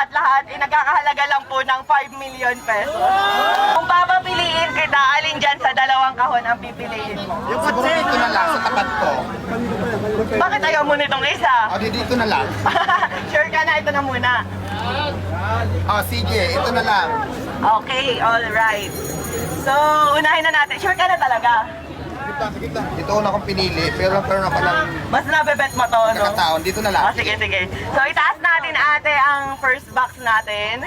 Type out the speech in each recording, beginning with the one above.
lahat-lahat, nagkakahalaga lang po ng 5 million pesos. Kung papapiliin kita, alin dyan sa dalawang kahon ang pipiliin mo? Yung siguro dito na lang, sa tapat ko. Bakit ayaw mo nitong isa? O, dito na lang. Sure ka na, ito na muna. O, sige, ito na lang. Okay, alright. So, unahin na natin. Sure ka na talaga? Ito una kong pinili, pero na palang Mas nabebet mo to, no? nakataon. Dito na lang. Oh, sige, sige. So, itaas natin, ate, ang first box natin.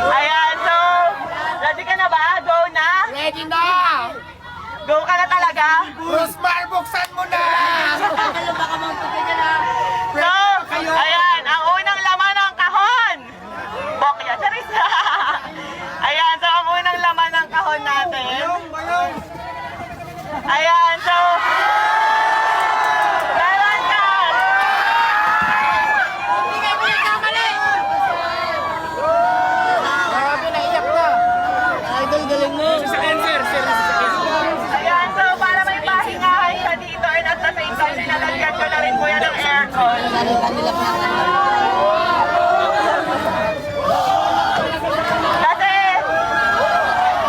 Ayan, so, ready ka na ba? Go na? Ready na! Go ka na talaga? Rosmar, buksan mo na! So, ayan, ang unang laman ng kahon. Bokya, charis. Ayan, so ang unang laman ng kahon natin. Ayan, so, meron ka. Grabe, naiyak na! Idol, galing mo! Ayan, so para may pahingahan siya dito and at the same time, sinalagyan ko na rin po yan ng aircon.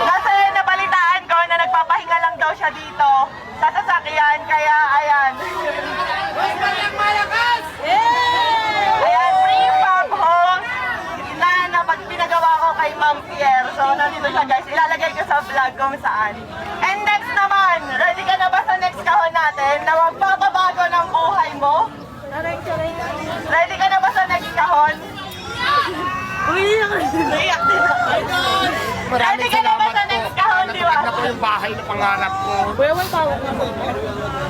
Kasi nabalitaan ko na nagpapahinga lang daw siya dito sa sasakyan, kaya ayan. Ayan, free farm home na pag pinagawa ko kay Ma'am Pierre. So, nandito siya guys. Ilalagay ko sa vlog kung saan. And next naman, ready ka na ba sa next kahon natin na magpapabago ng buhay mo? Ready ka na ba sa next kahon? Umiyak din ako. Ready ka na ba sa next kahon, di ba? Natupad na ko yung bahay na pangarap ko.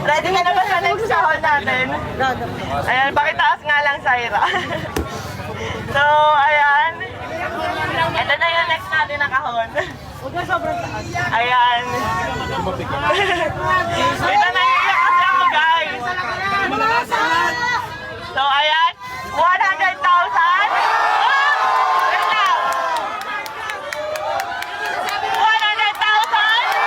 Ready ka na ba sa next kahon natin? Ayan, pakitaas nga lang, Syra. So, ayan. Ito na yung next natin na kahon. Ayan. Ito na yung iyak kasi ako, guys. So, ayan. 100,000. Wait lang. 100,000.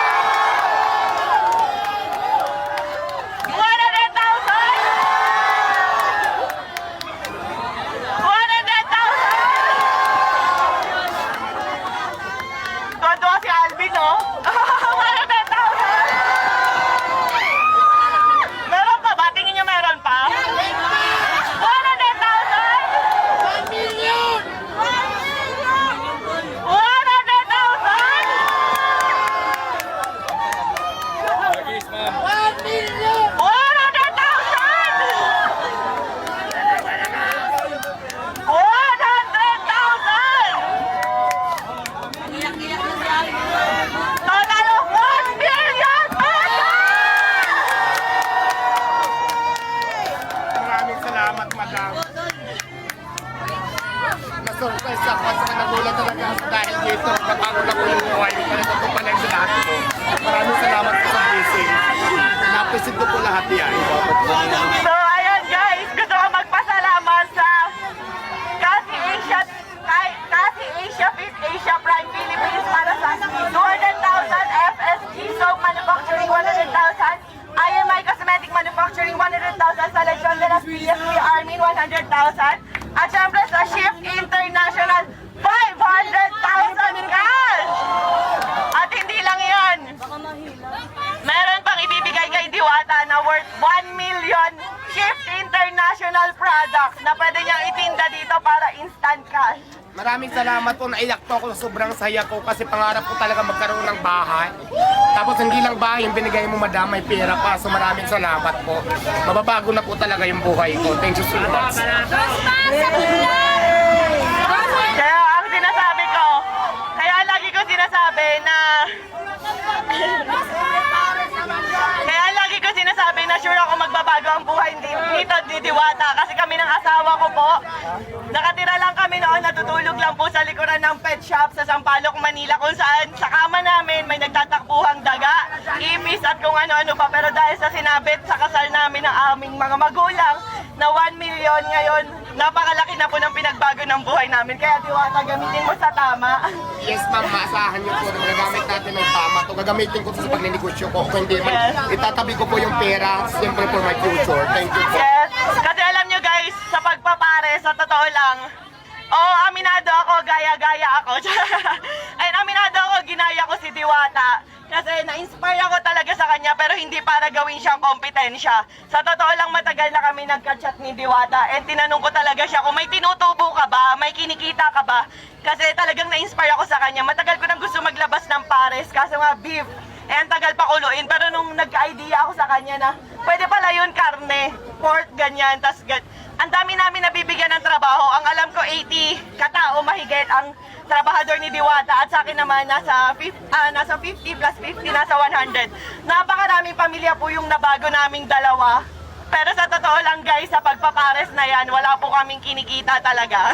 Tuwa si Alvin, no? 100,000. Meron pa ba? Tingin niyo meron pa? 100,000? 1 million! 100,000! Total of 1 million Maraming salamat, madam. Na-surprise ako at saka nagulat talaga ako dahil dito. Napagod ako yung buhay ko. Pala ko pala yung lahat ko. Maraming salamat po sa blessing. Napisit ko po lahat yan. So ayun guys, gusto ko magpasalamat sa Kasi Asia Fit Asia Prime Philippines para sa 200,000, FSG Soap Manufacturing 100,000, IMI Cosmetic Manufacturing 100,000, sa Legion de las PSP Army 100,000, at syempre sa Shift International 500,000 cash! At hindi lang yan, meron pang ibibigay kay Diwata na worth 1 million Shift International products na pwede niyang itinda dito para instant cash. Maraming salamat po. Naiyak po ako. Sobrang saya ko kasi pangarap ko talaga magkaroon ng bahay. Tapos hindi lang bahay yung binigay mo, madam, may pera pa. So maraming salamat po. Mababago na po talaga yung buhay ko. Thank you so much. Kaya ang sinasabi ko, kaya lagi ko sinasabi na sure ako magbabago ang buhay dito ni Diwata kasi kami ng asawa ko po. Nakatira lang kami noon, natutulog lang po sa likuran ng pet shop sa Sampaloc, Manila, kung saan sa kama namin may nagtatakbuhang daga, ipis at kung ano-ano pa. Pero dahil sa sinabit sa kasal namin ng aming mga magulang na 1 million ngayon, napakalaki na po ng pinagbago ng buhay namin. Kaya Diwata, gamitin mo sa tama. Yes ma'am, maasahan niyo po na magagamit natin ng tama to. Gagamitin ko to sa pagninegosyo ko. Kung hindi man, itatabi ko po yung pera, siyempre for my future. Thank you po. Yes, kasi alam nyo guys, guys, sa pagpapare, sa totoo lang, oo, aminado ako, gaya-gaya ako. Ayun, aminado ako, ginaya ko si Diwata. Kasi na-inspire ako talaga sa kanya, pero hindi para gawin siyang kompetensya. Sa totoo lang, matagal na kami nagka-chat ni Diwata. And tinanong ko talaga siya kung may tinutubo ka ba, may kinikita ka ba. Kasi talagang na-inspire ako sa kanya. Matagal ko nang gusto maglabas ng pares, kaso nga beef. Eh, ang tagal pa kuluin. Pero nung nagka-idea ako sa kanya na, pwede pala yun karne, pork, ganyan, tas ang dami namin nabibigyan ng trabaho. Ang alam ko 80 katao mahigit ang trabahador ni Diwata at sa akin naman nasa 50 plus 50, nasa 100. Napakaraming pamilya po yung nabago naming dalawa. Pero sa totoo lang guys, sa pagpapares na yan, wala po kaming kinikita talaga.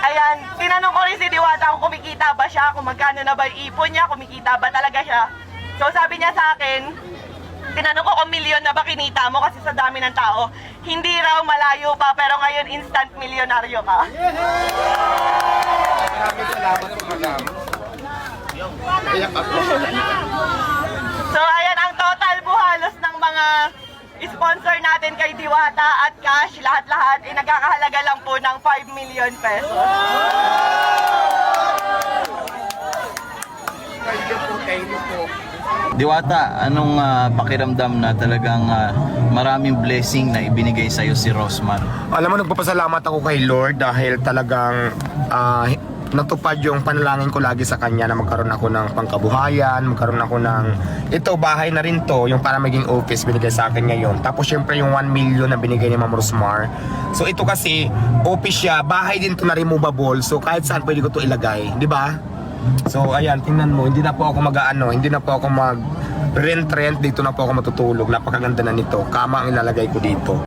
Ayan, tinanong ko rin si Diwata kung kumikita ba siya, kung magkano na ba yung ipon niya, kumikita ba talaga siya. So sabi niya sa akin, tinanong ko kung milyon na ba kinita mo kasi sa dami ng tao. Hindi raw, malayo pa, pero ngayon instant milyonaryo ka. Maraming salamat po, madam. Iyak ako. So ayan, ang total po halos ng mga sponsor natin kay Diwata at cash, lahat-lahat, ay nagkakahalaga lang po ng 5 million pesos. Thank you po. Diwata, anong pakiramdam na talagang maraming blessing na ibinigay sa'yo si Rosmar? Alam mo, nagpapasalamat ako kay Lord dahil talagang natupad yung panalangin ko lagi sa kanya na magkaroon ako ng pangkabuhayan, magkaroon ako ng ito, bahay na rin to, yung para maging office binigay sa akin ngayon. Tapos syempre yung 1 million na binigay ni Ma'am Rosmar. So ito kasi office siya, bahay din to na removable, so kahit saan pwede ko to ilagay, di ba? So ayan, tingnan mo, hindi na po ako hindi na po ako mag rent, dito na po ako matutulog. Napakaganda na nito, kama ang ilalagay ko dito.